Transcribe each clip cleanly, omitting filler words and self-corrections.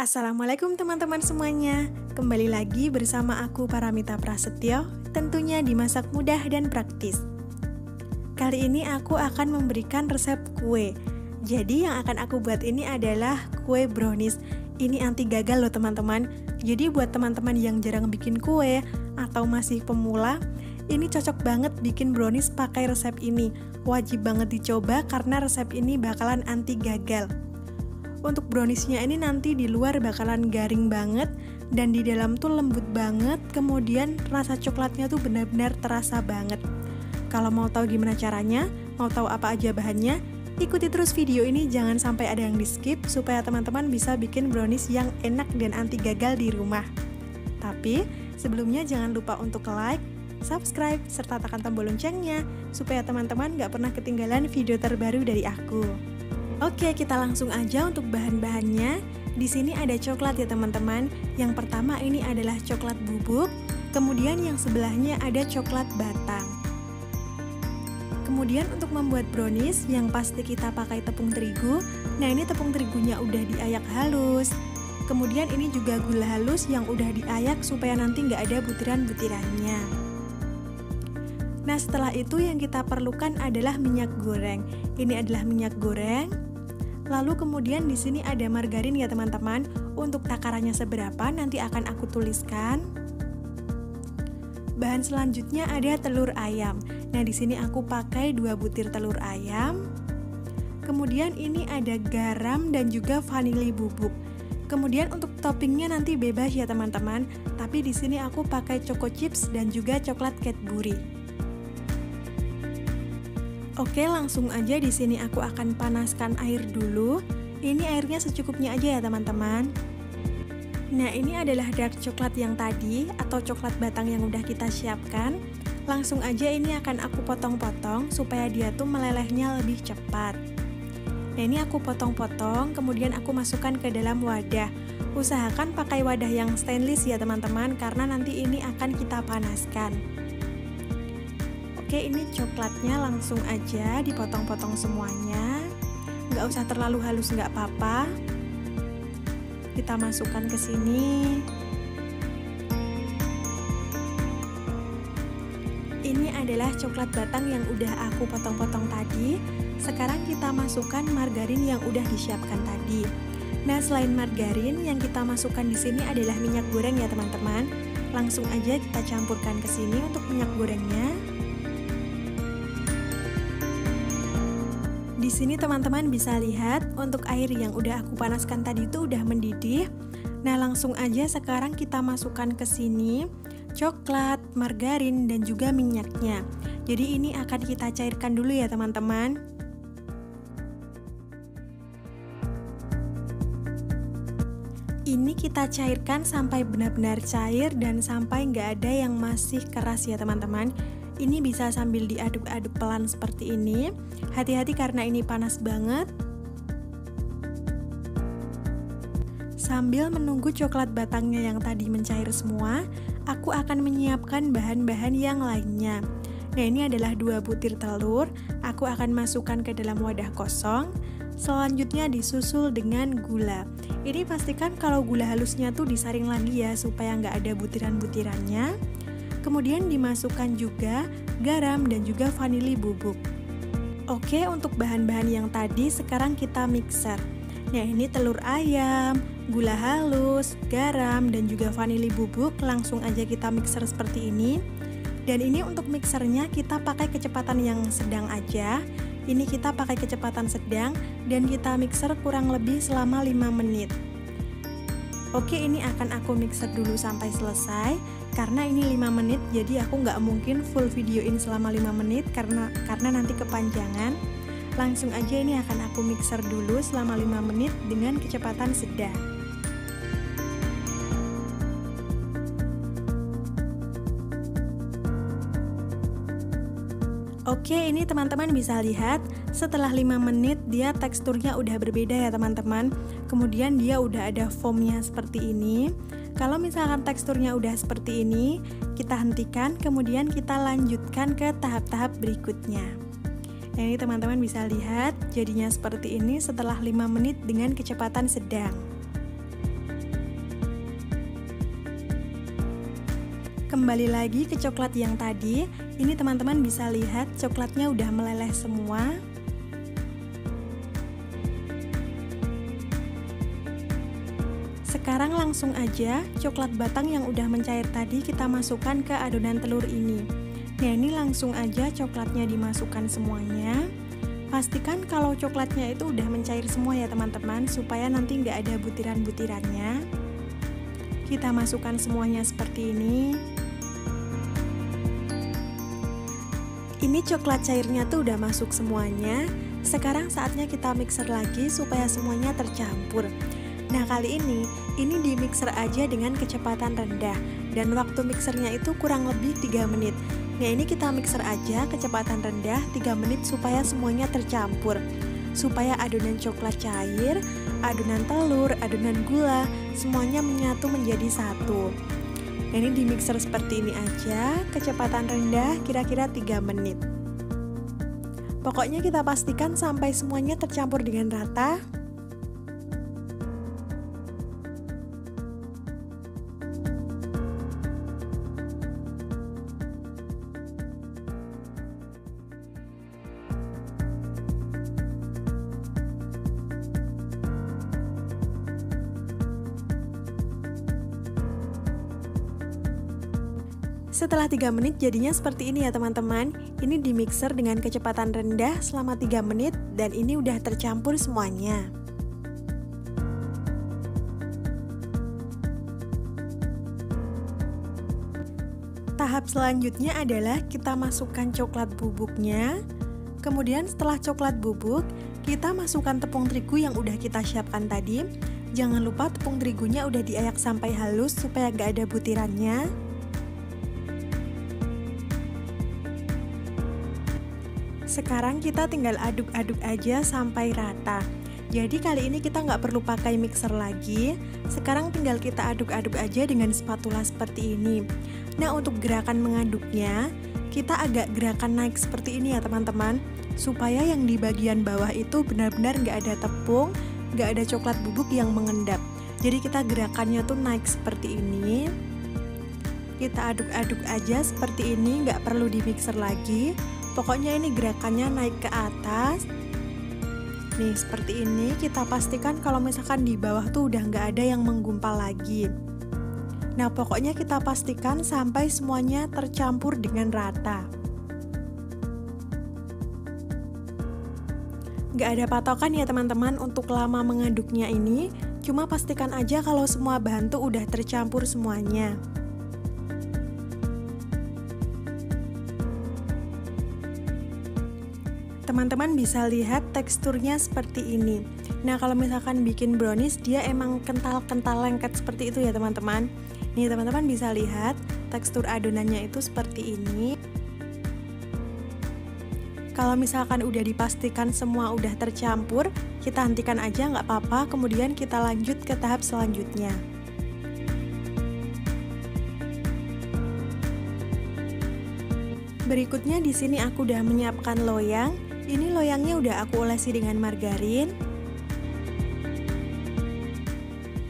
Assalamualaikum teman-teman semuanya. Kembali lagi bersama aku Paramita Prasetyo, tentunya di Masak Mudah dan Praktis. Kali ini aku akan memberikan resep kue. Jadi yang akan aku buat ini adalah kue brownies. Ini anti gagal loh teman-teman. Jadi buat teman-teman yang jarang bikin kue atau masih pemula, ini cocok banget bikin brownies pakai resep ini. Wajib banget dicoba karena resep ini bakalan anti gagal. Untuk browniesnya ini nanti di luar bakalan garing banget dan di dalam tuh lembut banget, kemudian rasa coklatnya tuh benar-benar terasa banget. Kalau mau tahu gimana caranya, mau tahu apa aja bahannya, ikuti terus video ini, jangan sampai ada yang di skip supaya teman-teman bisa bikin brownies yang enak dan anti gagal di rumah. Tapi sebelumnya jangan lupa untuk like, subscribe, serta tekan tombol loncengnya supaya teman-teman gak pernah ketinggalan video terbaru dari aku. Oke, kita langsung aja untuk bahan-bahannya. Di sini ada coklat ya teman-teman. Yang pertama ini adalah coklat bubuk, kemudian yang sebelahnya ada coklat batang. Kemudian untuk membuat brownies, yang pasti kita pakai tepung terigu. Nah, ini tepung terigunya udah diayak halus. Kemudian ini juga gula halus yang udah diayak supaya nanti nggak ada butiran-butirannya. Nah, setelah itu yang kita perlukan adalah minyak goreng. Ini adalah minyak goreng. Lalu kemudian di sini ada margarin ya teman-teman. Untuk takarannya seberapa nanti akan aku tuliskan. Bahan selanjutnya ada telur ayam. Nah, di sini aku pakai 2 butir telur ayam. Kemudian ini ada garam dan juga vanili bubuk. Kemudian untuk toppingnya nanti bebas ya teman-teman. Tapi di sini aku pakai choco chips dan juga coklat Cadbury. Oke, langsung aja di sini aku akan panaskan air dulu. Ini airnya secukupnya aja ya teman-teman. Nah, ini adalah dark coklat yang tadi atau coklat batang yang udah kita siapkan. Langsung aja ini akan aku potong-potong supaya dia tuh melelehnya lebih cepat. Nah, ini aku potong-potong, kemudian aku masukkan ke dalam wadah. Usahakan pakai wadah yang stainless ya teman-teman, karena nanti ini akan kita panaskan. Oke, ini coklatnya langsung aja dipotong-potong semuanya. Nggak usah terlalu halus, nggak apa-apa. Kita masukkan ke sini. Ini adalah coklat batang yang udah aku potong-potong tadi. Sekarang kita masukkan margarin yang udah disiapkan tadi. Nah, selain margarin, yang kita masukkan di sini adalah minyak goreng ya teman-teman. Langsung aja kita campurkan ke sini untuk minyak gorengnya. Di sini teman-teman bisa lihat untuk air yang udah aku panaskan tadi itu udah mendidih. Nah, langsung aja sekarang kita masukkan ke sini coklat, margarin, dan juga minyaknya. Jadi ini akan kita cairkan dulu ya teman-teman. Ini kita cairkan sampai benar-benar cair dan sampai nggak ada yang masih keras ya teman-teman. Ini bisa sambil diaduk-aduk pelan seperti ini. Hati-hati karena ini panas banget. Sambil menunggu coklat batangnya yang tadi mencair semua, aku akan menyiapkan bahan-bahan yang lainnya. Nah, ini adalah 2 butir telur. Aku akan masukkan ke dalam wadah kosong. Selanjutnya disusul dengan gula. Ini pastikan kalau gula halusnya tuh disaring lagi ya, supaya nggak ada butiran-butirannya. Kemudian dimasukkan juga garam dan juga vanili bubuk. Oke, untuk bahan-bahan yang tadi sekarang kita mixer. Nah, ini telur ayam, gula halus, garam, dan juga vanili bubuk. Langsung aja kita mixer seperti ini. Dan ini untuk mixernya kita pakai kecepatan yang sedang aja. Ini kita pakai kecepatan sedang dan kita mixer kurang lebih selama 5 menit. Oke, ini akan aku mixer dulu sampai selesai. Karena ini 5 menit, jadi aku nggak mungkin full videoin selama 5 menit karena nanti kepanjangan. Langsung aja ini akan aku mixer dulu selama 5 menit dengan kecepatan sedang. Oke, ini teman-teman bisa lihat setelah 5 menit dia teksturnya udah berbeda ya teman-teman. Kemudian dia udah ada foamnya seperti ini. Kalau misalkan teksturnya udah seperti ini, kita hentikan, kemudian kita lanjutkan ke tahap-tahap berikutnya. Nah, ini teman-teman bisa lihat jadinya seperti ini setelah 5 menit dengan kecepatan sedang. Kembali lagi ke coklat yang tadi. Ini teman-teman bisa lihat coklatnya udah meleleh semua. Sekarang langsung aja coklat batang yang udah mencair tadi kita masukkan ke adonan telur ini. Nah, ini langsung aja coklatnya dimasukkan semuanya. Pastikan kalau coklatnya itu udah mencair semua ya teman-teman, supaya nanti nggak ada butiran-butirannya. Kita masukkan semuanya seperti ini. Ini coklat cairnya tuh udah masuk semuanya. Sekarang saatnya kita mixer lagi supaya semuanya tercampur. Nah, kali ini di mixer aja dengan kecepatan rendah, dan waktu mixernya itu kurang lebih 3 menit. Nah, ini kita mixer aja kecepatan rendah 3 menit supaya semuanya tercampur, supaya adonan coklat cair, adonan telur, adonan gula, semuanya menyatu menjadi satu. Nah, ini di mixer seperti ini aja, kecepatan rendah kira-kira 3 menit. Pokoknya kita pastikan sampai semuanya tercampur dengan rata. Setelah 3 menit jadinya seperti ini ya teman-teman. Ini di mixer dengan kecepatan rendah selama 3 menit dan ini udah tercampur semuanya. Tahap selanjutnya adalah kita masukkan coklat bubuknya. Kemudian setelah coklat bubuk, kita masukkan tepung terigu yang udah kita siapkan tadi. Jangan lupa tepung terigunya udah diayak sampai halus supaya gak ada butirannya. Sekarang kita tinggal aduk-aduk aja sampai rata. Jadi kali ini kita nggak perlu pakai mixer lagi. Sekarang tinggal kita aduk-aduk aja dengan spatula seperti ini. Nah, untuk gerakan mengaduknya, kita agak gerakan naik seperti ini ya teman-teman, supaya yang di bagian bawah itu benar-benar nggak ada tepung, nggak ada coklat bubuk yang mengendap. Jadi kita gerakannya tuh naik seperti ini. Kita aduk-aduk aja seperti ini, nggak perlu di mixer lagi. Pokoknya ini gerakannya naik ke atas. Nih seperti ini, kita pastikan kalau misalkan di bawah tuh udah nggak ada yang menggumpal lagi. Nah, pokoknya kita pastikan sampai semuanya tercampur dengan rata. Nggak ada patokan ya teman-teman untuk lama mengaduknya ini. Cuma pastikan aja kalau semua bahan tuh udah tercampur semuanya. Teman-teman bisa lihat teksturnya seperti ini. Nah, kalau misalkan bikin brownies, dia emang kental-kental lengket seperti itu ya teman-teman. Nih teman-teman bisa lihat tekstur adonannya itu seperti ini. Kalau misalkan udah dipastikan semua udah tercampur, kita hentikan aja nggak apa-apa, kemudian kita lanjut ke tahap selanjutnya. Berikutnya di sini aku udah menyiapkan loyang. Ini loyangnya udah aku olesi dengan margarin.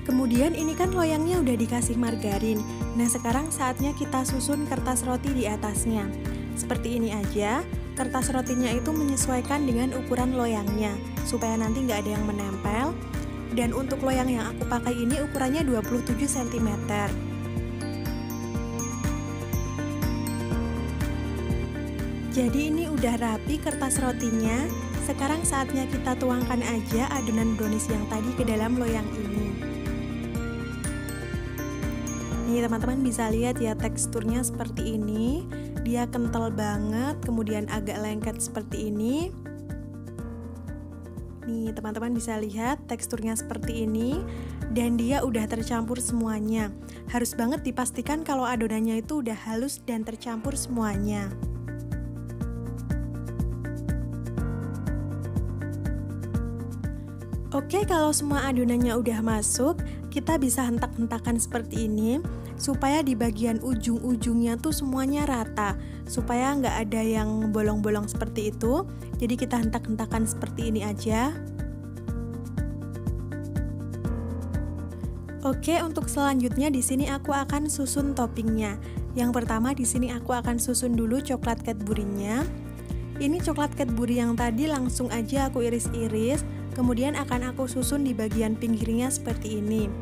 Kemudian ini kan loyangnya udah dikasih margarin. Nah, sekarang saatnya kita susun kertas roti di atasnya. Seperti ini aja. Kertas rotinya itu menyesuaikan dengan ukuran loyangnya, supaya nanti nggak ada yang menempel. Dan untuk loyang yang aku pakai ini ukurannya 27 cm. Jadi ini udah rapi kertas rotinya. Sekarang saatnya kita tuangkan aja adonan brownies yang tadi ke dalam loyang ini. Nih teman-teman bisa lihat ya teksturnya seperti ini. Dia kental banget, kemudian agak lengket seperti ini. Nih teman-teman bisa lihat teksturnya seperti ini. Dan dia udah tercampur semuanya. Harus banget dipastikan kalau adonannya itu udah halus dan tercampur semuanya. Oke, kalau semua adonannya udah masuk, kita bisa hentak-hentakan seperti ini supaya di bagian ujung-ujungnya tuh semuanya rata, supaya nggak ada yang bolong-bolong seperti itu. Jadi kita hentak-hentakan seperti ini aja. Oke, untuk selanjutnya di sini aku akan susun toppingnya. Yang pertama di sini aku akan susun dulu coklat Cadbury-nya. Ini coklat Cadbury yang tadi langsung aja aku iris-iris, kemudian akan aku susun di bagian pinggirnya seperti ini.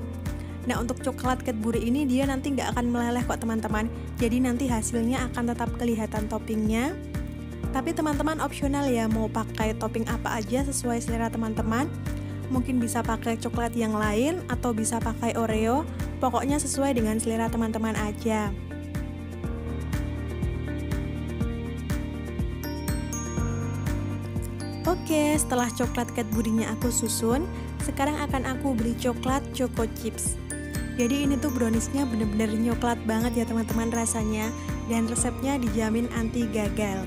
Nah, untuk coklat Cadbury ini dia nanti nggak akan meleleh kok teman-teman, jadi nanti hasilnya akan tetap kelihatan toppingnya. Tapi teman-teman opsional ya, mau pakai topping apa aja sesuai selera teman-teman. Mungkin bisa pakai coklat yang lain atau bisa pakai Oreo, pokoknya sesuai dengan selera teman-teman aja. Oke, setelah coklat Cadbury-nya aku susun, sekarang akan aku beli coklat Choco Chips. Jadi ini tuh browniesnya bener-bener nyoklat banget ya teman-teman rasanya, dan resepnya dijamin anti gagal.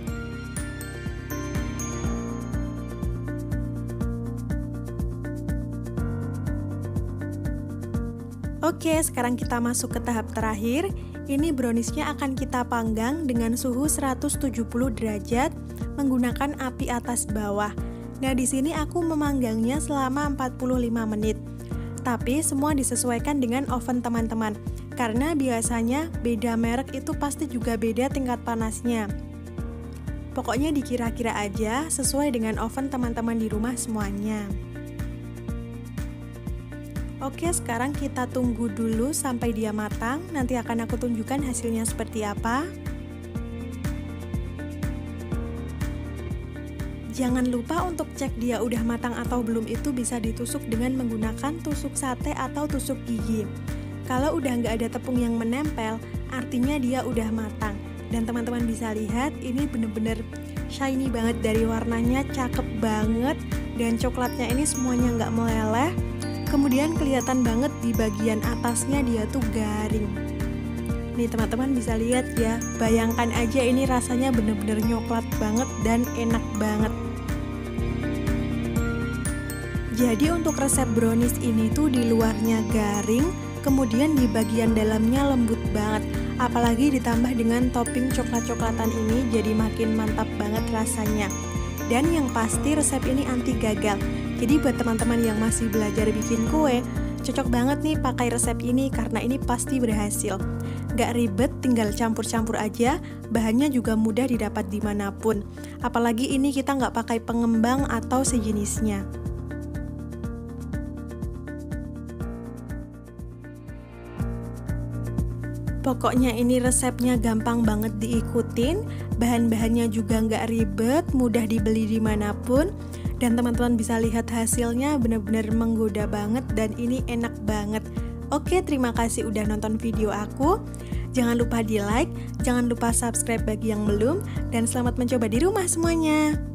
Oke, sekarang kita masuk ke tahap terakhir. Ini browniesnya akan kita panggang dengan suhu 170 derajat menggunakan api atas bawah. Nah, di sini aku memanggangnya selama 45 menit. Tapi semua disesuaikan dengan oven teman-teman. Karena biasanya beda merek itu pasti juga beda tingkat panasnya. Pokoknya dikira-kira aja sesuai dengan oven teman-teman di rumah semuanya. Oke, sekarang kita tunggu dulu sampai dia matang. Nanti akan aku tunjukkan hasilnya seperti apa. Jangan lupa untuk cek dia udah matang atau belum itu bisa ditusuk dengan menggunakan tusuk sate atau tusuk gigi. Kalau udah nggak ada tepung yang menempel, artinya dia udah matang. Dan teman-teman bisa lihat ini bener-bener shiny banget dari warnanya, cakep banget. Dan coklatnya ini semuanya nggak meleleh. Kemudian kelihatan banget di bagian atasnya dia tuh garing. Nih teman-teman bisa lihat ya, bayangkan aja ini rasanya bener-bener nyoklat banget dan enak banget. Jadi untuk resep brownies ini tuh di luarnya garing, kemudian di bagian dalamnya lembut banget. Apalagi ditambah dengan topping coklat-coklatan ini jadi makin mantap banget rasanya. Dan yang pasti resep ini anti gagal. Jadi buat teman-teman yang masih belajar bikin kue, cocok banget nih pakai resep ini karena ini pasti berhasil. Gak ribet, tinggal campur-campur aja, bahannya juga mudah didapat dimanapun. Apalagi ini kita nggak pakai pengembang atau sejenisnya. Pokoknya ini resepnya gampang banget diikutin, bahan-bahannya juga nggak ribet, mudah dibeli dimanapun. Dan teman-teman bisa lihat hasilnya benar-benar menggoda banget dan ini enak banget. Oke, terima kasih udah nonton video aku. Jangan lupa di like, jangan lupa subscribe bagi yang belum, dan selamat mencoba di rumah semuanya.